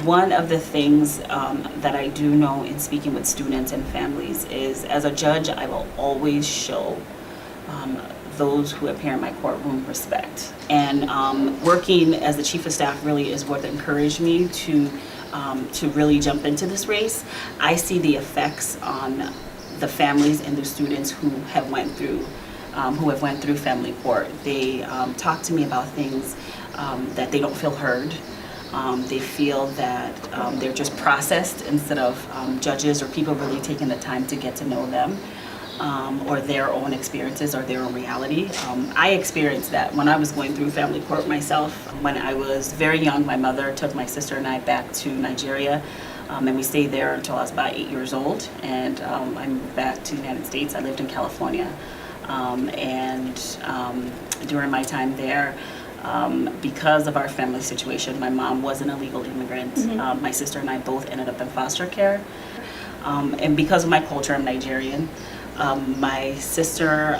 One of the things that I do know in speaking with students and families is, as a judge, I will always show those who appear in my courtroom respect. And working as the chief of staff really is what encouraged me to really jump into this race. I see the effects on the families and the students who have went through family court. They talk to me about things that they don't feel heard. They feel that they're just processed instead of judges or people really taking the time to get to know them, or their own experiences or their own reality. I experienced that when I was going through family court myself. When I was very young, my mother took my sister and I back to Nigeria, and we stayed there until I was about 8 years old, and I moved back to the United States. I lived in California, and during my time there, because of our family situation, my mom was an illegal immigrant. My sister and I both ended up in foster care. And because of my culture, I'm Nigerian. My sister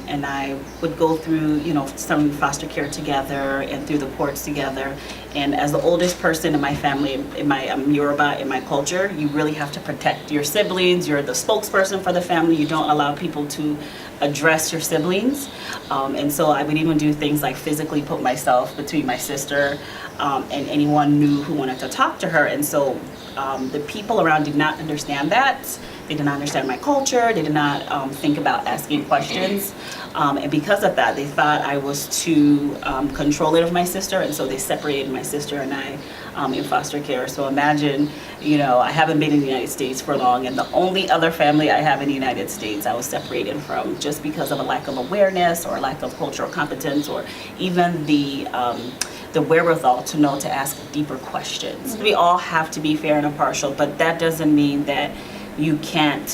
and I would go through, some foster care together and through the courts together. And as the oldest person in my family, I'm Yoruba, in my culture, you really have to protect your siblings. You're the spokesperson for the family. You don't allow people to address your siblings. And so I would even do things like physically put myself between my sister and anyone new who wanted to talk to her. And so the people around did not understand that. They did not understand my culture. They did not think about asking questions. And because of that, they thought I was too controlling of my sister, and so they separated my sister and I in foster care. So imagine, I haven't been in the United States for long, and the only other family I have in the United States I was separated from just because of a lack of awareness or lack of cultural competence, or even the wherewithal to know to ask deeper questions. We all have to be fair and impartial, but that doesn't mean that you can't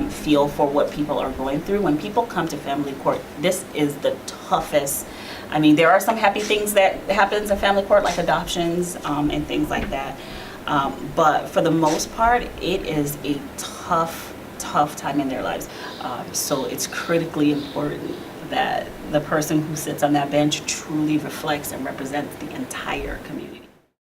feel for what people are going through. When people come to family court, this is the toughest. I mean, there are some happy things that happens in family court, like adoptions and things like that. But for the most part, it is a tough time in their lives. So it's critically important that the person who sits on that bench truly reflects and represents the entire community.